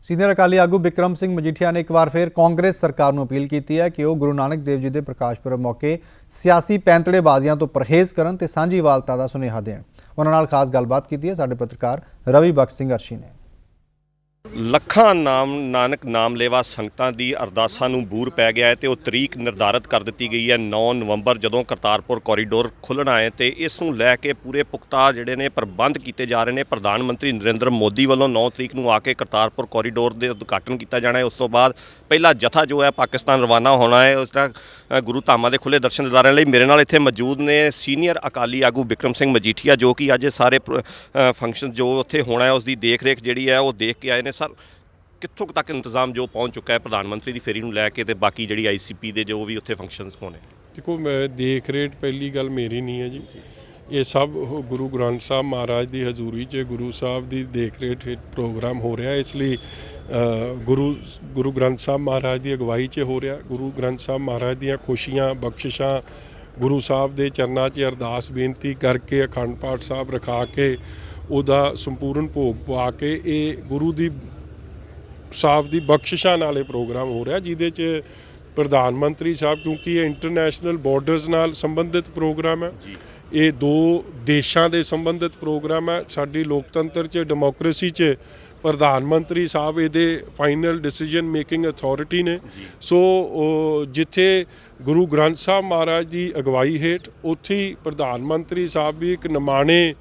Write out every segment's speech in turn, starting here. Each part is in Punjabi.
सीनियर अकाली आगू बिक्रम सिंह मजीठिया ने एक बार फिर कांग्रेस सरकार ਨੂੰ अपील की है कि वह गुरु नानक देव जी के प्रकाश पुरब मौके सियासी पैंतड़ेबाजियां तो परहेज़ करन ते सांझीवालता का सुनेहा देण। उन्हां नाल खास गलबात की है साडे पत्रकार रवि बख्श सिंह अर्शी ने। ਲੱਖਾਂ ਨਾਨਕ ਨਾਮ ਲੇਵਾ ਸੰਗਤਾਂ ਦੀ ਅਰਦਾਸਾਂ ਨੂੰ ਬੂਰ ਪੈ ਗਿਆ ਹੈ ਤੇ ਉਹ ਤਰੀਕ ਨਿਰਧਾਰਿਤ ਕਰ ਦਿੱਤੀ ਗਈ ਹੈ 9 ਨਵੰਬਰ ਜਦੋਂ ਕਰਤਾਰਪੁਰ ਕੋਰੀਡੋਰ ਖੁੱਲ੍ਹਣਾ ਹੈ ਤੇ ਇਸ ਨੂੰ ਲੈ ਕੇ ਪੂਰੇ ਪੁਖਤਾ ਜਿਹੜੇ ਨੇ ਪ੍ਰਬੰਧ ਕੀਤੇ ਜਾ ਰਹੇ ਨੇ। ਪ੍ਰਧਾਨ ਮੰਤਰੀ ਨਰਿੰਦਰ ਮੋਦੀ ਵੱਲੋਂ 9 ਤਰੀਕ ਨੂੰ ਆ ਕੇ ਕਰਤਾਰਪੁਰ ਕੋਰੀਡੋਰ ਦੇ ਉਦਘਾਟਨ ਕੀਤਾ ਜਾਣਾ ਹੈ। ਉਸ ਤੋਂ ਬਾਅਦ ਪਹਿਲਾ ਜਥਾ ਜੋ ਹੈ ਪਾਕਿਸਤਾਨ ਰਵਾਨਾ ਹੋਣਾ ਹੈ। ਉਸ ਦਾ ਗੁਰੂ ਧਾਮਾਂ ਦੇ ਖੁੱਲ੍ਹੇ ਦਰਸ਼ਨ ਦਿਦਾਰਿਆਂ ਲਈ ਮੇਰੇ ਨਾਲ ਇੱਥੇ ਮੌਜੂਦ ਨੇ ਸੀਨੀਅਰ ਅਕਾਲੀ ਆਗੂ ਬਿਕਰਮ ਸਿੰਘ ਮਜੀਠੀਆ ਜੋ ਕਿ ਅੱਜ ਸਾਰੇ ਫੰਕਸ਼ਨ ਜੋ ਉੱਥੇ ਹੋਣਾ ਹੈ ਉਸ ਦੀ ਦੇਖ ਰੇਖ ਜਿਹੜੀ ਹੈ ਉਹ ਦੇਖ ਕੇ ਆਏ ਨੇ। ਸਰ ਕਿੱਥੋਂ ਤੱਕ ਇੰਤਜ਼ਾਮ ਜੋ ਪਹੁੰਚ ਚੁੱਕਾ ਹੈ ਪ੍ਰਧਾਨ ਮੰਤਰੀ ਦੀ ਫੇਰੀ ਨੂੰ ਲੈ ਕੇ ਤੇ ਬਾਕੀ ਜਿਹੜੀ ICP ਦੇ ਜੋ ਵੀ ਉੱਥੇ ਫੰਕਸ਼ਨਸ ਹੋਣੇ? ਦੇਖੋ ਮੈਂ ਦੇਖ ਰੇਟ ਪਹਿਲੀ ਗੱਲ ਮੇਰੀ ਨਹੀਂ ਹੈ ਜੀ, ਇਹ ਸਭ ਗੁਰੂ ਗ੍ਰੰਥ ਸਾਹਿਬ ਮਹਾਰਾਜ ਦੀ ਹਜ਼ੂਰੀ 'ਚ ਗੁਰੂ ਸਾਹਿਬ ਦੀ ਦੇਖ ਰੇਟ ਪ੍ਰੋਗਰਾਮ ਹੋ ਰਿਹਾ। ਇਸ ਲਈ ਗੁਰੂ ਗ੍ਰੰਥ ਸਾਹਿਬ ਮਹਾਰਾਜ ਦੀ ਅਗਵਾਈ 'ਚ ਹੋ ਰਿਹਾ। ਗੁਰੂ ਗ੍ਰੰਥ ਸਾਹਿਬ ਮਹਾਰਾਜ ਦੀਆਂ ਖੁਸ਼ੀਆਂ ਬਖਸ਼ਿਸ਼ਾਂ ਗੁਰੂ ਸਾਹਿਬ ਦੇ ਚਰਨਾਂ 'ਚ ਅਰਦਾਸ ਬੇਨਤੀ ਕਰਕੇ ਅਖੰਡ ਪਾਠ ਸਾਹਿਬ ਰਖਾ ਕੇ ਉਹਦਾ ਸੰਪੂਰਨ ਭੋਗ ਪਵਾ ਕੇ ਇਹ ਗੁਰੂ ਦੀ ਸਾਹਿਬ ਦੀ ਬਖਸ਼ਿਸ਼ਾਂ ਨਾਲੇ ਪ੍ਰੋਗਰਾਮ ਹੋ ਰਿਹਾ, ਜਿਹਦੇ 'ਚ ਪ੍ਰਧਾਨ ਮੰਤਰੀ ਸਾਹਿਬ ਕਿਉਂਕਿ ਇਹ ਇੰਟਰਨੈਸ਼ਨਲ ਬਾਰਡਰਸ ਨਾਲ ਸੰਬੰਧਿਤ ਪ੍ਰੋਗਰਾਮ ਹੈ, ਇਹ ਦੋ ਦੇਸ਼ਾਂ ਦੇ ਸੰਬੰਧਿਤ ਪ੍ਰੋਗਰਾਮ ਹੈ। ਸਾਡੀ ਲੋਕਤੰਤਰ 'ਚ ਡੈਮੋਕ੍ਰੇਸੀ 'ਚ ਪ੍ਰਧਾਨ ਮੰਤਰੀ ਸਾਹਿਬ ਇਹਦੇ ਫਾਈਨਲ ਡਿਸੀਜਨ ਮੇਕਿੰਗ ਅਥਾਰਟੀ ਨੇ। ਸੋ ਜਿੱਥੇ ਗੁਰੂ ਗ੍ਰੰਥ ਸਾਹਿਬ ਮਹਾਰਾਜ ਦੀ ਅਗਵਾਈ ਹੇਠ ਉੱਥੇ ਹੀ ਪ੍ਰਧਾਨ ਮੰਤਰੀ ਸਾਹਿਬ ਵੀ ਇੱਕ ਨਿਮਾਣੇ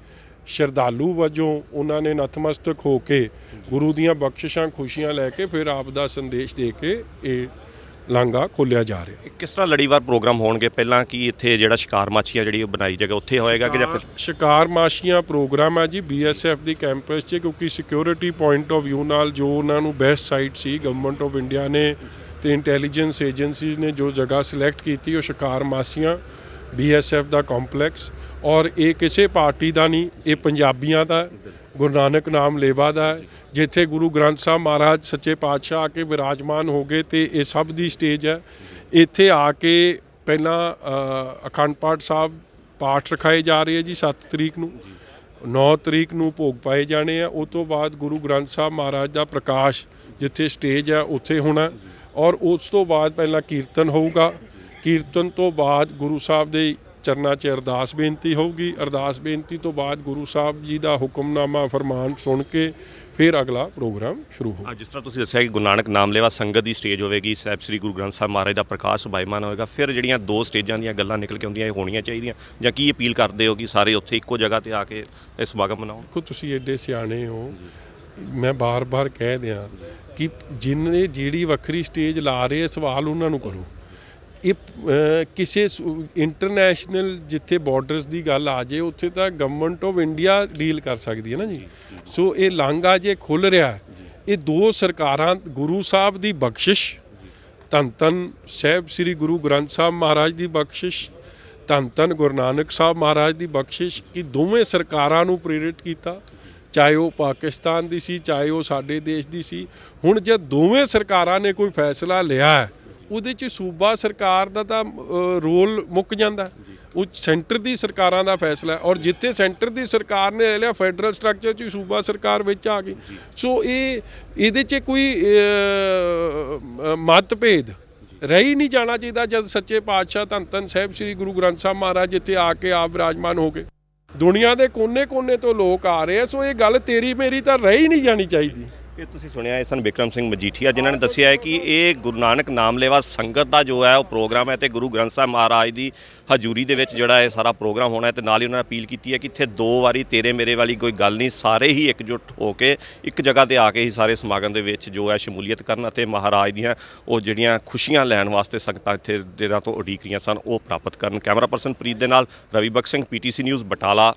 ਸ਼ਰਧਾਲੂ ਵਜੋਂ ਉਹਨਾਂ ਨੇ ਨਤਮਸਤਕ ਹੋ ਕੇ ਗੁਰੂ ਦੀਆਂ ਬਖਸ਼ਿਸ਼ਾਂ ਖੁਸ਼ੀਆਂ ਲੈ ਕੇ ਫਿਰ ਆਪ ਦਾ ਸੰਦੇਸ਼ ਦੇ ਕੇ ਇਹ ਲਾਂਘਾ ਖੋਲ੍ਹਿਆ ਜਾ ਰਿਹਾ। ਕਿਸ ਤਰ੍ਹਾਂ ਲੜੀਵਾਰ ਪ੍ਰੋਗਰਾਮ ਹੋਣਗੇ? ਪਹਿਲਾਂ ਕੀ ਇੱਥੇ ਜਿਹੜਾ ਸ਼ਿਕਾਰ ਮਾਛੀਆਂ ਜਿਹੜੀ ਬਣਾਈ ਜਗ੍ਹਾ ਉੱਥੇ ਹੋਏਗਾ ਕਿ ਜਾਂ ਸ਼ਿਕਾਰ ਮਾਛੀਆਂ ਪ੍ਰੋਗਰਾਮ ਹੈ ਜੀ BSF ਦੀ ਕੈਂਪਸ 'ਚ, ਕਿਉਂਕਿ ਸਿਕਿਉਰਿਟੀ ਪੁਆਇੰਟ ਆਫ ਵਿਊ ਨਾਲ ਜੋ ਉਹਨਾਂ ਨੂੰ best site C government of India ਨੇ ਤੇ ਇੰਟੈਲੀਜੈਂਸ ਏਜੰਸੀਜ਼ ਨੇ ਜੋ ਜਗ੍ਹਾ ਸਿਲੈਕਟ ਕੀਤੀ ਉਹ ਸ਼ਿਕਾਰ ਮਾਛੀਆਂ BSF ਦਾ ਕੰਪਲੈਕਸ। ਔਰ ਇਹ ਕਿਸੇ ਪਾਰਟੀ ਦਾ ਨਹੀਂ, ਇਹ ਪੰਜਾਬੀਆਂ ਦਾ ਗੁਰੂ ਨਾਨਕ ਨਾਮ ਲੇਵਾ ਦਾ ਜਿੱਥੇ ਗੁਰੂ ਗ੍ਰੰਥ ਸਾਹਿਬ ਮਹਾਰਾਜ ਸੱਚੇ ਪਾਤਸ਼ਾਹ ਆ ਕੇ ਵਿਰਾਜਮਾਨ ਹੋ ਗਏ ਤੇ ਇਹ ਸਭ ਦੀ ਸਟੇਜ ਹੈ। ਇੱਥੇ ਆ ਕੇ ਪਹਿਲਾਂ ਅਖੰਡ ਪਾਠ ਸਾਹਿਬ ਪਾਠ ਰਖਾਏ ਜਾ ਰਹੇ ਹੈ ਜੀ 7 ਤਰੀਕ ਨੂੰ, 9 ਤਰੀਕ ਨੂੰ ਭੋਗ ਪਾਏ ਜਾਣੇ ਆ। ਉਸ ਤੋਂ ਬਾਅਦ ਗੁਰੂ ਗ੍ਰੰਥ ਸਾਹਿਬ ਮਹਾਰਾਜ ਦਾ ਪ੍ਰਕਾਸ਼ ਜਿੱਥੇ ਸਟੇਜ ਹੈ ਉੱਥੇ ਹੋਣਾ। ਔਰ ਉਸ ਤੋਂ ਬਾਅਦ ਪਹਿਲਾਂ ਕੀਰਤਨ ਹੋਊਗਾ, ਕੀਰਤਨ ਤੋਂ ਬਾਅਦ ਗੁਰੂ ਸਾਹਿਬ ਦੇ ਚਰਨਾਂ 'ਚ ਅਰਦਾਸ ਬੇਨਤੀ ਹੋਊਗੀ। ਅਰਦਾਸ ਬੇਨਤੀ ਤੋਂ ਬਾਅਦ ਗੁਰੂ ਸਾਹਿਬ ਜੀ ਦਾ ਹੁਕਮਨਾਮਾ ਫਰਮਾਨ ਸੁਣ ਕੇ ਫਿਰ ਅਗਲਾ ਪ੍ਰੋਗਰਾਮ ਸ਼ੁਰੂ ਹੋਊਗਾ। ਜਿਸ ਤਰ੍ਹਾਂ ਤੁਸੀਂ ਦੱਸਿਆ ਕਿ ਗੁਰੂ ਨਾਨਕ ਨਾਮ ਲੇਵਾ ਸੰਗਤ ਦੀ ਸਟੇਜ ਹੋਵੇਗੀ, ਸਾਹਿਬ ਸ੍ਰੀ ਗੁਰੂ ਗ੍ਰੰਥ ਸਾਹਿਬ ਮਹਾਰਾਜ ਦਾ ਪ੍ਰਕਾਸ਼ ਸੁਭਾਈਮਾਨ ਹੋਵੇਗਾ, ਫਿਰ ਜਿਹੜੀਆਂ ਦੋ ਸਟੇਜਾਂ ਦੀਆਂ ਗੱਲਾਂ ਨਿਕਲ ਕੇ ਆਉਂਦੀਆਂ ਇਹ ਹੋਣੀਆਂ ਚਾਹੀਦੀਆਂ ਜਾਂ ਕੀ ਅਪੀਲ ਕਰਦੇ ਹੋ ਕਿ ਸਾਰੇ ਉੱਥੇ ਇੱਕੋ ਜਗ੍ਹਾ 'ਤੇ ਆ ਕੇ ਇਹ ਸਮਾਗਮ ਮਨਾਉਣ? ਦੇਖੋ ਤੁਸੀਂ ਐਡੇ ਸਿਆਣੇ ਹੋ, ਮੈਂ ਬਾਰ-ਬਾਰ ਕਹਿ ਦਿਆਂ ਕਿ ਜਿਹਨੇ ਜਿਹੜੀ ਵੱਖਰੀ ਸਟੇਜ ਲਾ ਰਹੇ ਸਵਾਲ ਉਹਨਾਂ ਨੂੰ ਕਰੋ। ਇਹ ਕਿਸੇ ਇੰਟਰਨੈਸ਼ਨਲ ਜਿੱਥੇ ਬਾਰਡਰਸ ਦੀ ਗੱਲ ਆ ਜੇ ਉੱਥੇ ਤਾਂ ਗਵਰਨਮੈਂਟ ਆਫ ਇੰਡੀਆ ਡੀਲ ਕਰ ਸਕਦੀ ਹੈ ਨਾ ਜੀ। ਸੋ ਇਹ ਲਾਂਘਾ ਜੇ ਖੁੱਲ੍ਹ ਰਿਹਾ ਇਹ ਦੋ ਸਰਕਾਰਾਂ ਗੁਰੂ ਸਾਹਿਬ ਦੀ ਬਖਸ਼ਿਸ਼, ਧੰਨ ਧੰਨ ਸਾਹਿਬ ਸ੍ਰੀ ਗੁਰੂ ਗ੍ਰੰਥ ਸਾਹਿਬ ਮਹਾਰਾਜ ਦੀ ਬਖਸ਼ਿਸ਼, ਧੰਨ ਧੰਨ ਗੁਰੂ ਨਾਨਕ ਸਾਹਿਬ ਮਹਾਰਾਜ ਦੀ ਬਖਸ਼ਿਸ਼ ਕਿ ਦੋਵੇਂ ਸਰਕਾਰਾਂ ਨੂੰ ਪ੍ਰੇਰਿਤ ਕੀਤਾ, ਚਾਹੇ ਉਹ ਪਾਕਿਸਤਾਨ ਦੀ ਸੀ ਚਾਹੇ ਉਹ ਸਾਡੇ ਦੇਸ਼ ਦੀ ਸੀ। ਹੁਣ ਜਦ ਦੋਵੇਂ ਸਰਕਾਰਾਂ ਨੇ ਕੋਈ ਫੈਸਲਾ ਲਿਆ ਹੈ ਉਹਦੇ 'ਚ ਸੂਬਾ ਸਰਕਾਰ ਦਾ ਤਾਂ ਰੋਲ ਮੁੱਕ ਜਾਂਦਾ, ਉਹ ਸੈਂਟਰ ਦੀ ਸਰਕਾਰਾਂ ਦਾ ਫੈਸਲਾ। ਔਰ ਜਿੱਥੇ ਸੈਂਟਰ ਦੀ ਸਰਕਾਰ ਨੇ ਲੈ ਲਿਆ ਫੈਡਰਲ ਸਟਰਕਚਰ 'ਚ ਸੂਬਾ ਸਰਕਾਰ ਵਿੱਚ ਆ ਗਈ। ਸੋ ਇਹਦੇ 'ਚ ਕੋਈ ਮਤਭੇਦ ਰਹਿ ਨਹੀਂ ਜਾਣਾ ਚਾਹੀਦਾ। ਜਦ ਸੱਚੇ ਪਾਤਸ਼ਾਹ ਧੰਨ ਧੰਨ ਸਾਹਿਬ ਸ੍ਰੀ ਗੁਰੂ ਗ੍ਰੰਥ ਸਾਹਿਬ ਮਹਾਰਾਜ ਜਿੱਥੇ ਆ ਕੇ ਆਪ ਵਿਰਾਜਮਾਨ ਹੋ ਗਏ, ਦੁਨੀਆ ਦੇ ਕੋਨੇ-ਕੋਨੇ ਤੋਂ ਲੋਕ ਆ ਰਹੇ ਆ। ਸੋ ਇਹ ਗੱਲ ਤੇਰੀ ਮੇਰੀ ਤਾਂ ਰਹਿ ਹੀ ਨਹੀਂ ਜਾਣੀ ਚਾਹੀਦੀ। ਇਹ ਤੁਸੀਂ ਸੁਣਿਆ ਇਹ ਸਨ ਬਿਕਰਮ ਸਿੰਘ ਮਜੀਠੀਆ ਜਿਨ੍ਹਾਂ ਨੇ ਦੱਸਿਆ ਹੈ ਕਿ ਇਹ ਗੁਰੂ ਨਾਨਕ ਨਾਮ ਲੇਵਾ ਸੰਗਤ ਦਾ ਜੋ ਹੈ ਉਹ ਪ੍ਰੋਗਰਾਮ ਹੈ ਤੇ ਗੁਰੂ ਗ੍ਰੰਥ ਸਾਹਿਬ ਮਹਾਰਾਜ ਦੀ ਹਜ਼ੂਰੀ ਦੇ ਵਿੱਚ ਜਿਹੜਾ ਇਹ ਸਾਰਾ ਪ੍ਰੋਗਰਾਮ ਹੋਣਾ ਹੈ। ਤੇ ਨਾਲ ਹੀ ਉਹਨਾਂ ਨੇ ਅਪੀਲ ਕੀਤੀ ਹੈ ਕਿ ਇੱਥੇ ਦੋ ਵਾਰੀ ਤੇਰੇ ਮੇਰੇ ਵਾਲੀ ਕੋਈ ਗੱਲ ਨਹੀਂ, ਸਾਰੇ ਹੀ ਇਕਜੁੱਟ ਹੋ ਕੇ ਇੱਕ ਜਗ੍ਹਾ 'ਤੇ ਆ ਕੇ ਹੀ ਸਾਰੇ ਸਮਾਗਮ ਦੇ ਵਿੱਚ ਜੋ ਹੈ ਸ਼ਮੂਲੀਅਤ ਕਰਨ ਅਤੇ ਮਹਾਰਾਜ ਦੀਆਂ ਉਹ ਜਿਹੜੀਆਂ ਖੁਸ਼ੀਆਂ ਲੈਣ ਵਾਸਤੇ ਸੰਗਤਾਂ ਇੱਥੇ ਦੇਰਾਂ ਤੋਂ ਉਡੀਕ ਰਹੀਆਂ ਸਨ ਉਹ ਪ੍ਰਾਪਤ ਕਰਨ। ਕੈਮਰਾ ਪਰਸਨ ਪ੍ਰੀਤ ਦੇ ਨਾਲ ਰਵੀ ਬਖਸ਼ ਸਿੰਘ PTC ਨਿਊਜ਼ ਬਟਾਲਾ।